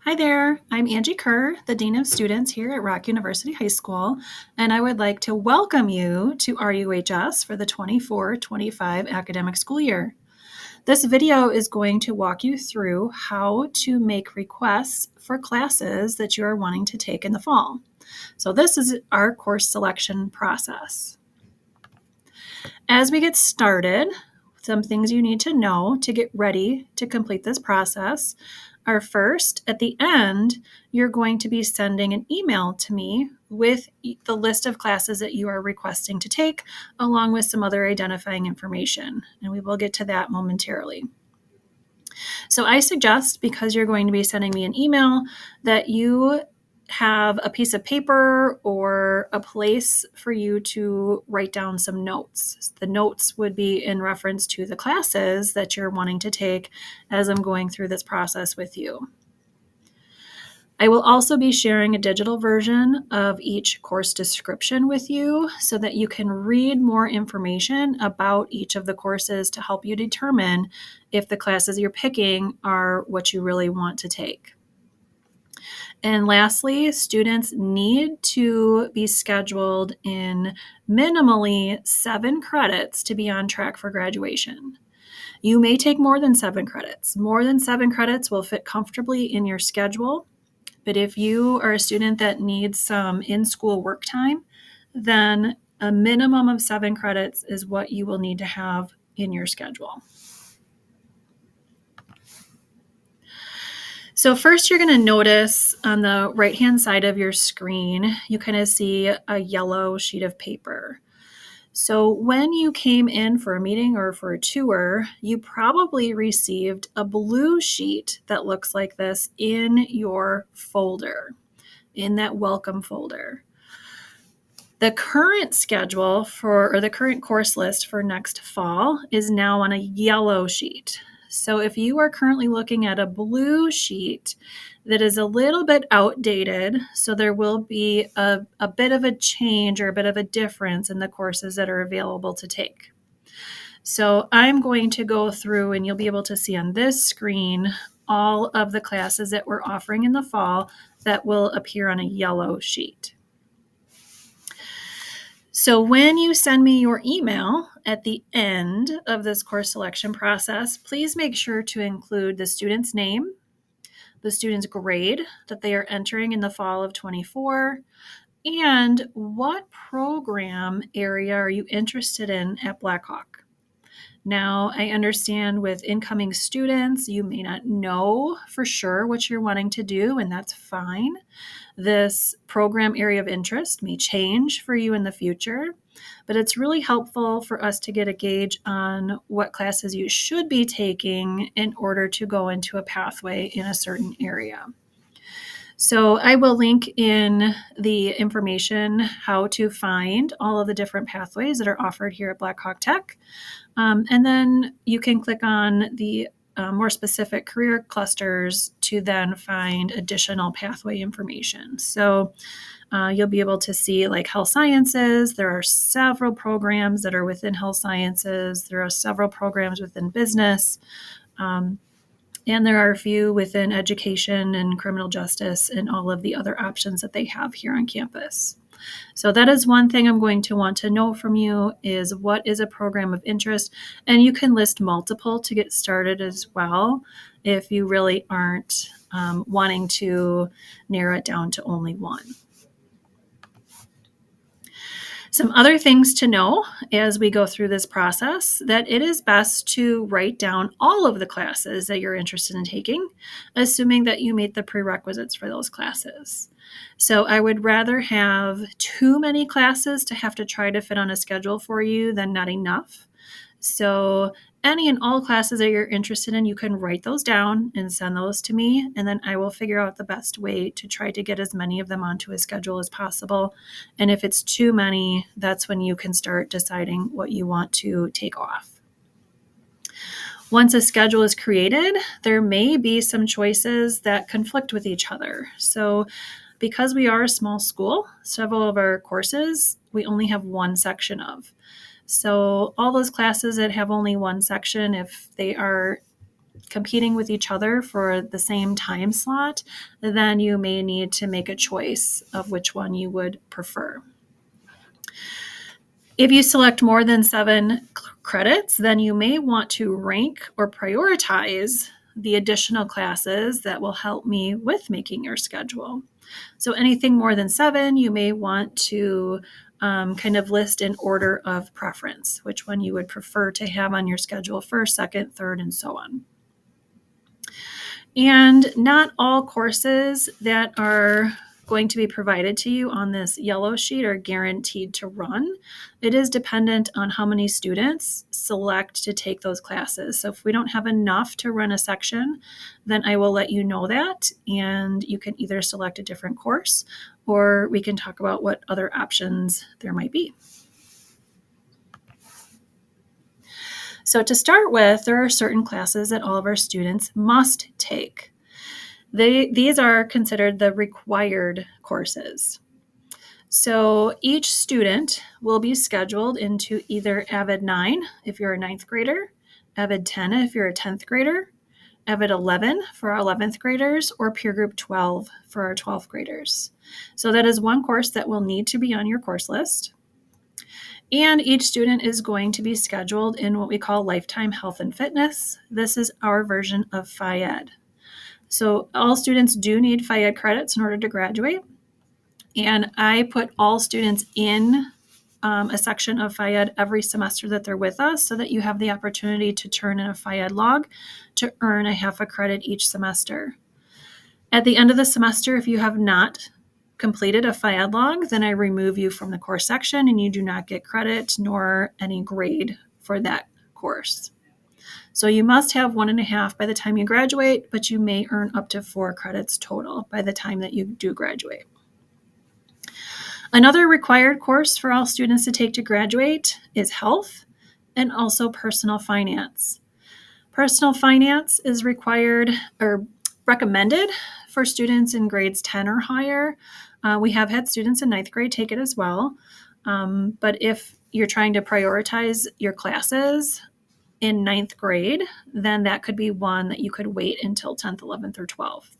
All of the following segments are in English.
Hi there, I'm Angie Kerr, the Dean of Students here at Rock University High School, and I would like to welcome you to RUHS for the 24-25 academic school year. This video is going to walk you through how to make requests for classes that you are wanting to take in the fall. So this is our course selection process. As we get started, some things you need to know to get ready to complete this process are first, at the end, you're going to be sending an email to me with the list of classes that you are requesting to take, along with some other identifying information. And we will get to that momentarily. So I suggest, because you're going to be sending me an email, that you have a piece of paper or a place for you to write down some notes. The notes would be in reference to the classes that you're wanting to take as I'm going through this process with you. I will also be sharing a digital version of each course description with you so that you can read more information about each of the courses to help you determine if the classes you're picking are what you really want to take. And lastly, students need to be scheduled in minimally 7 credits to be on track for graduation. You may take more than 7 credits. More than 7 credits will fit comfortably in your schedule. But if you are a student that needs some in-school work time, then a minimum of 7 credits is what you will need to have in your schedule. So first, you're going to notice on the right-hand side of your screen, you kind of see a yellow sheet of paper. So when you came in for a meeting or for a tour, you probably received a blue sheet that looks like this in your folder, in that welcome folder. The current schedule or the current course list for next fall is now on a yellow sheet. So if you are currently looking at a blue sheet that is a little bit outdated, so there will be a bit of a change or a bit of a difference in the courses that are available to take. So I'm going to go through, and you'll be able to see on this screen all of the classes that we're offering in the fall that will appear on a yellow sheet. So when you send me your email at the end of this course selection process, please make sure to include the student's name, the student's grade that they are entering in the fall of 24, and what program area are you interested in at Blackhawk. Now, I understand with incoming students, you may not know for sure what you're wanting to do, and that's fine. This program area of interest may change for you in the future, but it's really helpful for us to get a gauge on what classes you should be taking in order to go into a pathway in a certain area. So I will link in the information how to find all of the different pathways that are offered here at Blackhawk Tech. And then you can click on the more specific career clusters to then find additional pathway information. So you'll be able to see like health sciences. There are several programs that are within health sciences. There are several programs within business. And there are a few within education and criminal justice and all of the other options that they have here on campus. So that is one thing I'm going to want to know from you is what is a program of interest? And you can list multiple to get started as well if you really aren't wanting to narrow it down to only one. Some other things to know as we go through this process, that it is best to write down all of the classes that you're interested in taking, assuming that you meet the prerequisites for those classes. So I would rather have too many classes to have to try to fit on a schedule for you than not enough. So any and all classes that you're interested in, you can write those down and send those to me, and then I will figure out the best way to try to get as many of them onto a schedule as possible. And if it's too many, that's when you can start deciding what you want to take off. Once a schedule is created, there may be some choices that conflict with each other. So because we are a small school, several of our courses we only have one section of. So all those classes that have only one section, if they are competing with each other for the same time slot, then you may need to make a choice of which one you would prefer. If you select more than 7 credits, then you may want to rank or prioritize the additional classes that will help me with making your schedule. So anything more than 7, you may want to kind of list in order of preference, which one you would prefer to have on your schedule first, second, third, and so on. And not all courses that are going to be provided to you on this yellow sheet are guaranteed to run. It is dependent on how many students select to take those classes. So if we don't have enough to run a section, then I will let you know that, and you can either select a different course or we can talk about what other options there might be. So to start with, there are certain classes that all of our students must take. These are considered the required courses. So each student will be scheduled into either AVID 9 if you're a 9th grader, AVID 10 if you're a 10th grader, AVID 11 for our 11th graders, or Peer Group 12 for our 12th graders. So that is one course that will need to be on your course list. And each student is going to be scheduled in what we call Lifetime Health and Fitness. This is our version of Phy-Ed. So all students do need Phy-Ed credits in order to graduate. And I put all students in a section of Phy-Ed every semester that they're with us so that you have the opportunity to turn in a Phy-Ed log to earn a half a credit each semester. At the end of the semester, if you have not completed a Phy-Ed log, then I remove you from the course section and you do not get credit nor any grade for that course. So you must have 1.5 by the time you graduate, but you may earn up to 4 credits total by the time that you do graduate. Another required course for all students to take to graduate is health and also personal finance. Personal finance is required or recommended for students in grades 10 or higher. We have had students in 9th grade take it as well. But if you're trying to prioritize your classes in 9th grade, then that could be one that you could wait until 10th, 11th, or 12th.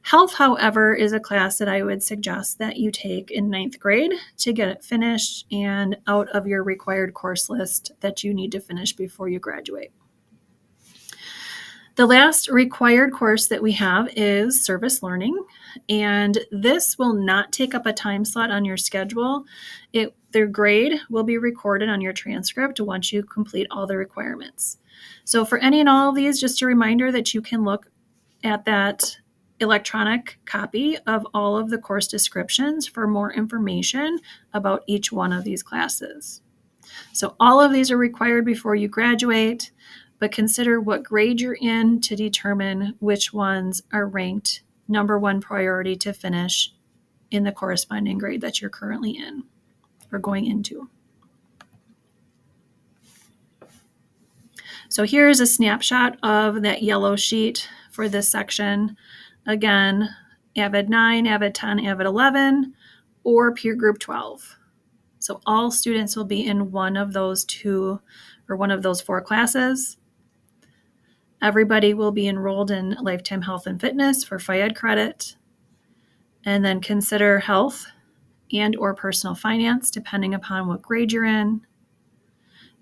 Health, however, is a class that I would suggest that you take in 9th grade to get it finished and out of your required course list that you need to finish before you graduate. The last required course that we have is service learning, and this will not take up a time slot on your schedule. Their grade will be recorded on your transcript once you complete all the requirements. So for any and all of these, just a reminder that you can look at that electronic copy of all of the course descriptions for more information about each one of these classes. So all of these are required before you graduate, but consider what grade you're in to determine which ones are ranked number 1 priority to finish in the corresponding grade that you're currently in or going into. So here's a snapshot of that yellow sheet for this section. Again, AVID 9, AVID 10, AVID 11, or Peer Group 12. So all students will be in one of those 2 or one of those 4 classes. Everybody will be enrolled in Lifetime Health and Fitness for Phy-Ed credit, and then consider health and or personal finance depending upon what grade you're in.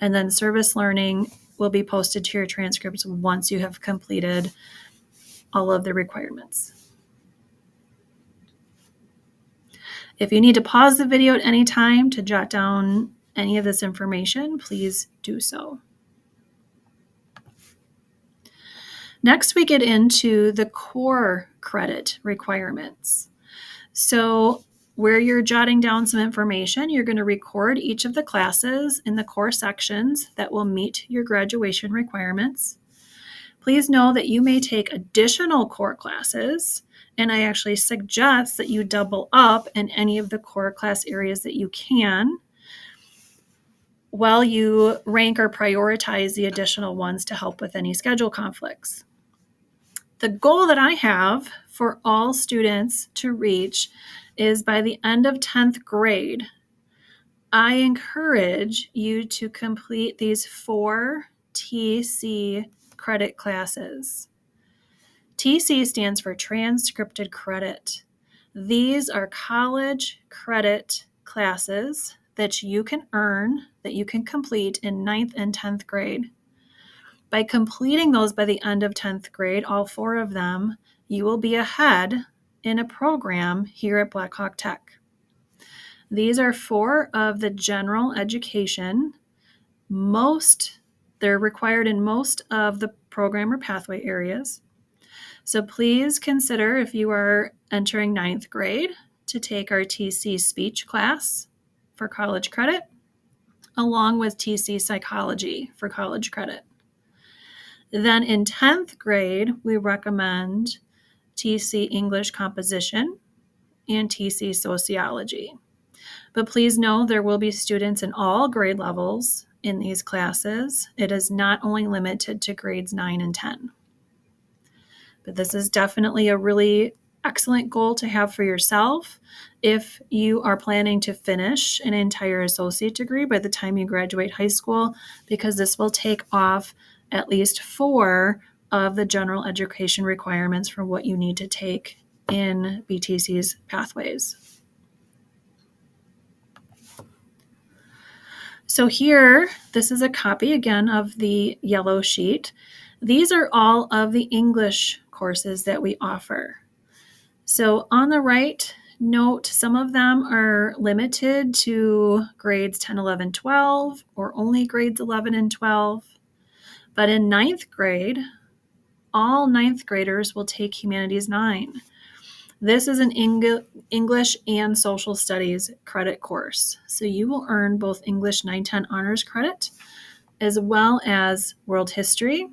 And then service learning will be posted to your transcripts once you have completed all of the requirements. If you need to pause the video at any time to jot down any of this information, please do so. Next, we get into the core credit requirements. So where you're jotting down some information, you're going to record each of the classes in the core sections that will meet your graduation requirements. Please know that you may take additional core classes, and I actually suggest that you double up in any of the core class areas that you can while you rank or prioritize the additional ones to help with any schedule conflicts. The goal that I have for all students to reach is by the end of 10th grade, I encourage you to complete these 4 TC credit classes. TC stands for transcripted credit. These are college credit classes that you can earn, that you can complete in 9th and 10th grade. By completing those by the end of 10th grade, all 4 of them, you will be ahead in a program here at Blackhawk Tech. These are 4 of the general education. They're required in most of the program or pathway areas. So please consider, if you are entering 9th grade, to take our TC speech class for college credit, along with TC psychology for college credit. Then in 10th grade, we recommend TC English composition and TC sociology. But please know there will be students in all grade levels in these classes. It is not only limited to grades 9 and 10. But this is definitely a really excellent goal to have for yourself if you are planning to finish an entire associate degree by the time you graduate high school, because this will take off at least 4 of the general education requirements for what you need to take in BTC's pathways. So here, this is a copy again of the yellow sheet. These are all of the English courses that we offer. So on the right, note some of them are limited to grades 10, 11, 12, or only grades 11 and 12. But in 9th grade, all 9th graders will take Humanities 9. This is an English and Social Studies credit course. So you will earn both English 910 honors credit as well as World History.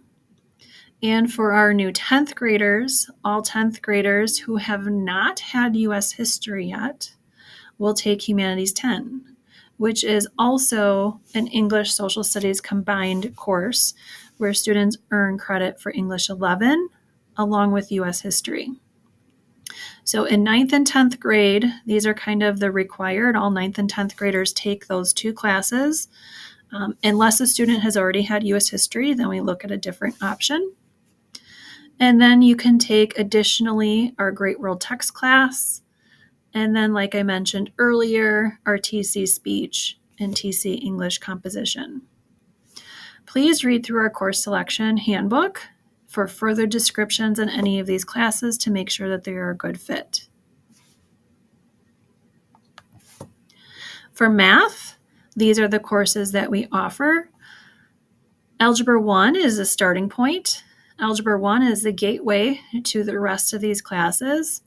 And for our new 10th graders, all 10th graders who have not had U.S. history yet will take Humanities 10, which is also an English Social Studies combined course where students earn credit for English 11 along with U.S. history. So in 9th and 10th grade, these are kind of the required. All 9th and 10th graders take those 2 classes. Unless a student has already had U.S. history, then we look at a different option. And then you can take additionally our Great World Text class. And then, like I mentioned earlier, our TC speech and TC English composition. Please read through our course selection handbook for further descriptions in any of these classes to make sure that they are a good fit. For math, these are the courses that we offer. Algebra 1 is a starting point. Algebra 1 is the gateway to the rest of these classes.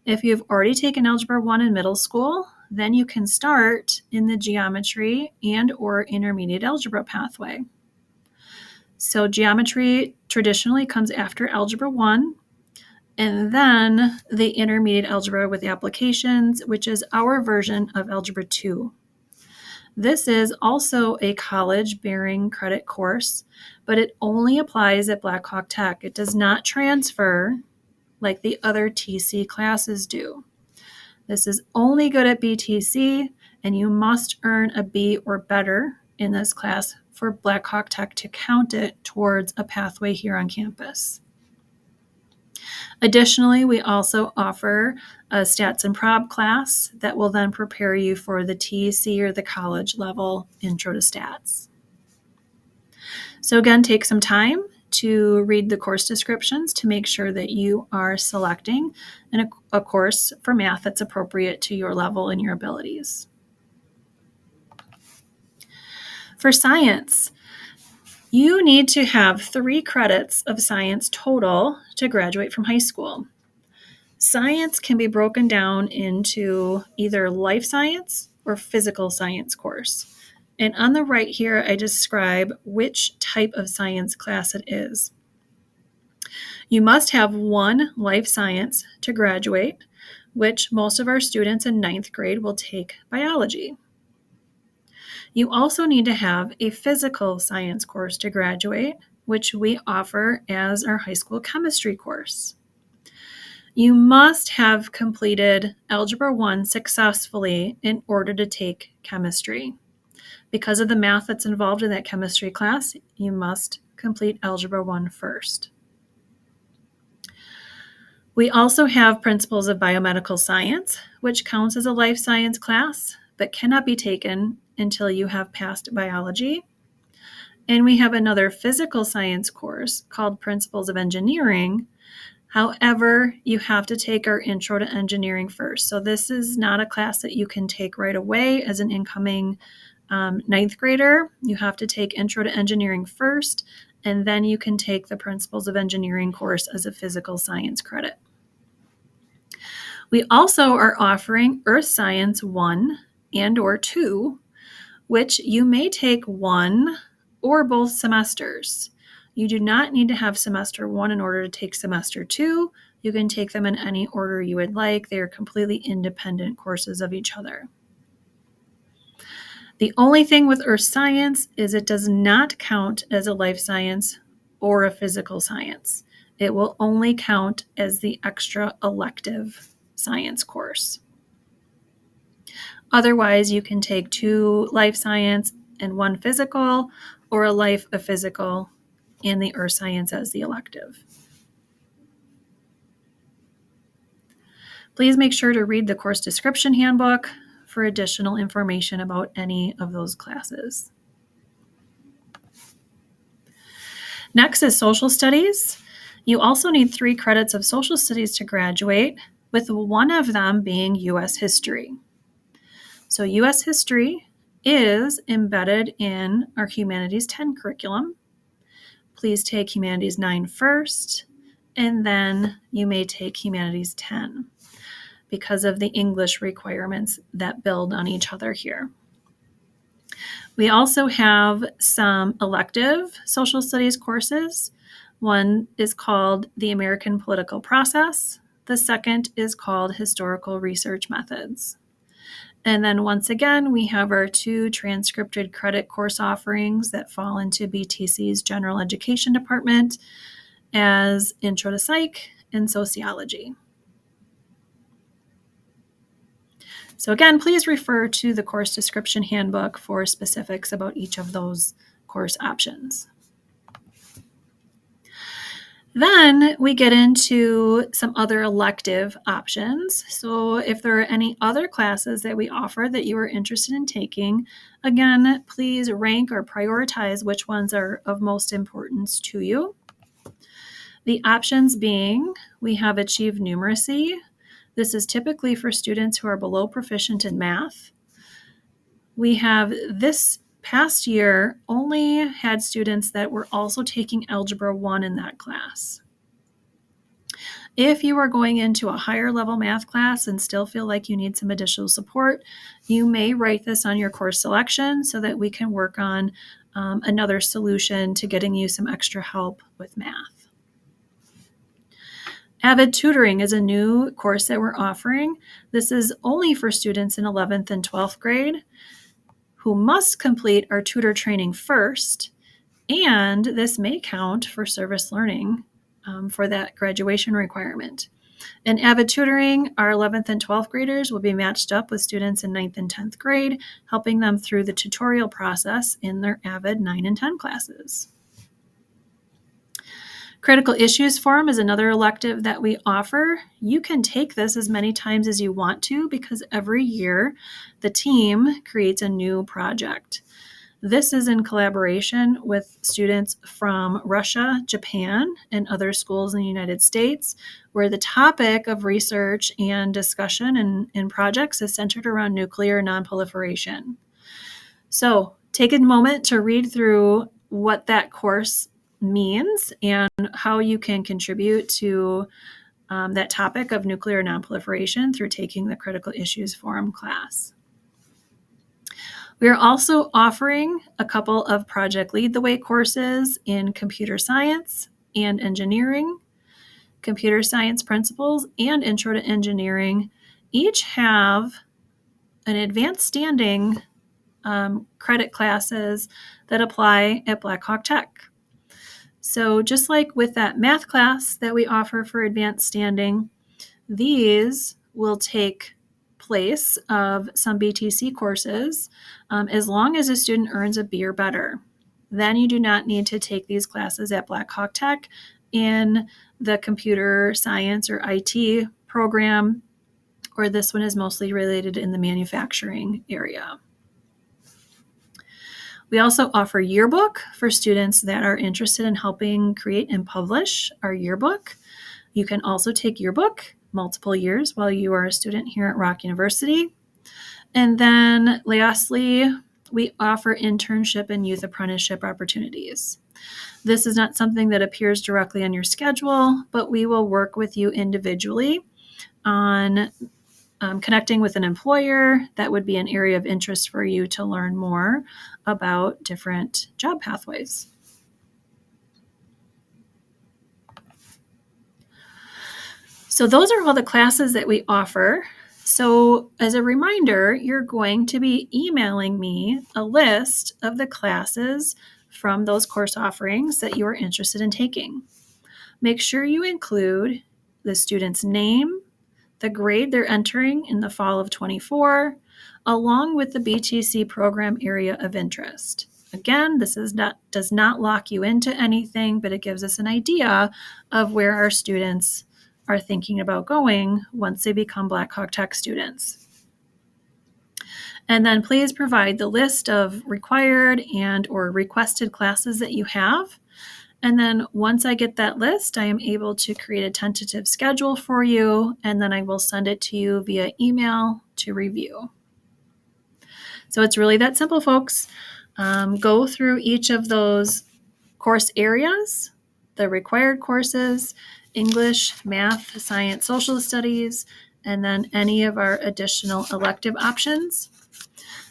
If you've already taken Algebra 1 in middle school, then you can start in the geometry and or intermediate algebra pathway. So geometry traditionally comes after Algebra 1, and then the intermediate algebra with applications, which is our version of Algebra 2. This is also a college-bearing credit course, but it only applies at Blackhawk Tech. It does not transfer like the other TC classes do. This is only good at BTC, and you must earn a B or better in this class for Blackhawk Tech to count it towards a pathway here on campus. Additionally, we also offer a Stats and Prob class that will then prepare you for the TC or the college level Intro to Stats. So again, take some time to read the course descriptions to make sure that you are selecting a course for math that's appropriate to your level and your abilities. For science, you need to have 3 credits of science total to graduate from high school. Science can be broken down into either life science or physical science course. And on the right here, I describe which type of science class it is. You must have 1 life science to graduate, which most of our students in 9th grade will take biology. You also need to have a physical science course to graduate, which we offer as our high school chemistry course. You must have completed Algebra 1 successfully in order to take chemistry. Because of the math that's involved in that chemistry class, you must complete Algebra 1 first. We also have Principles of Biomedical Science, which counts as a life science class, but cannot be taken until you have passed biology. And we have another physical science course called Principles of Engineering. However, you have to take our Intro to Engineering first. So this is not a class that you can take right away as an incoming ninth grader. You have to take Intro to Engineering first, and then you can take the Principles of Engineering course as a physical science credit. We also are offering Earth Science 1 and or 2, which you may take one or both semesters. You do not need to have semester 1 in order to take semester 2. You can take them in any order you would like. They are completely independent courses of each other. The only thing with Earth Science is it does not count as a life science or a physical science. It will only count as the extra elective science course. Otherwise, you can take 2 life science and 1 physical, or a physical and the Earth Science as the elective. Please make sure to read the course description handbook for additional information about any of those classes. Next is Social Studies. You also need 3 credits of Social Studies to graduate, with one of them being U.S. History. So U.S. History is embedded in our Humanities 10 curriculum. Please take Humanities 9 first, and then you may take Humanities 10 because of the English requirements that build on each other here. We also have some elective social studies courses. One is called The American Political Process. The second is called Historical Research Methods. And then once again, we have our 2 transcripted credit course offerings that fall into BTC's General Education Department as Intro to Psych and Sociology. So again, please refer to the course description handbook for specifics about each of those course options. Then we get into some other elective options. So if there are any other classes that we offer that you are interested in taking, again, please rank or prioritize which ones are of most importance to you. The options being, we have Achieve Numeracy. This is typically for students who are below proficient in math. We have this past year only had students that were also taking Algebra 1 in that class. If you are going into a higher level math class and still feel like you need some additional support, you may write this on your course selection so that we can work on another solution to getting you some extra help with math. Avid Tutoring is a new course that we're offering. This is only for students in 11th and 12th grade who must complete our tutor training first, and this may count for service learning for that graduation requirement. In Avid Tutoring, our 11th and 12th graders will be matched up with students in 9th and 10th grade, helping them through the tutorial process in their Avid 9 and 10 classes. Critical Issues Forum is another elective that we offer. You can take this as many times as you want to because every year the team creates a new project. This is in collaboration with students from Russia, Japan, and other schools in the United States, where the topic of research and discussion and projects is centered around nuclear nonproliferation. So take a moment to read through what that course means and how you can contribute to that topic of nuclear nonproliferation through taking the Critical Issues Forum class. We are also offering a couple of Project Lead the Way courses in computer science and engineering. Computer Science Principles and Intro to Engineering each have an advanced standing credit classes that apply at Blackhawk Tech. So just like with that math class that we offer for advanced standing, these will take place of some BTC courses as long as a student earns a B or better. then you do not need to take these classes at Black Hawk Tech in the computer science or IT program, or this one is mostly related in the manufacturing area. We also offer yearbook for students that are interested in helping create and publish our yearbook. You can also take yearbook multiple years while you are a student here at Rock University. And then lastly, we offer internship and youth apprenticeship opportunities. This is not something that appears directly on your schedule, but we will work with you individually on connecting with an employer that would be an area of interest for you to learn more about different job pathways. So those are all the classes that we offer. So as a reminder, you're going to be emailing me a list of the classes from those course offerings that you are interested in taking. Make sure you include the student's name, the grade they're entering in the fall of 24, along with the BTC program area of interest. Again, this does not lock you into anything, but it gives us an idea of where our students are thinking about going once they become Black Hawk Tech students. And then please provide the list of required and or requested classes that you have. And then once I get that list, I am able to create a tentative schedule for you, and then I will send it to you via email to review. So it's really that simple, folks. Go through each of those course areas, the required courses, English, math, science, social studies, and then any of our additional elective options.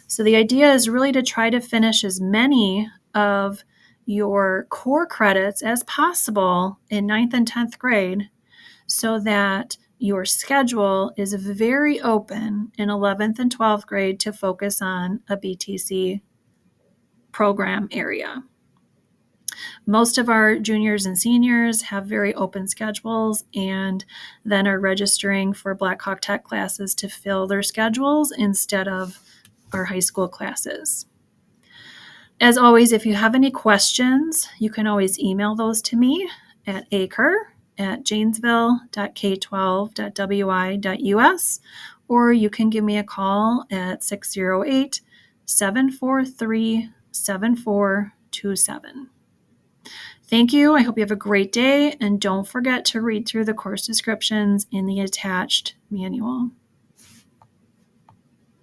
So the idea is really to try to finish as many of your core credits as possible in 9th and 10th grade so that your schedule is very open in 11th and 12th grade to focus on a BTC program area. Most of our juniors and seniors have very open schedules and then are registering for Black Hawk Tech classes to fill their schedules instead of our high school classes. As always, if you have any questions, you can always email those to me at aker@janesville.k12.wi.us, or you can give me a call at 608-743-7427. Thank you. I hope you have a great day, and don't forget to read through the course descriptions in the attached manual.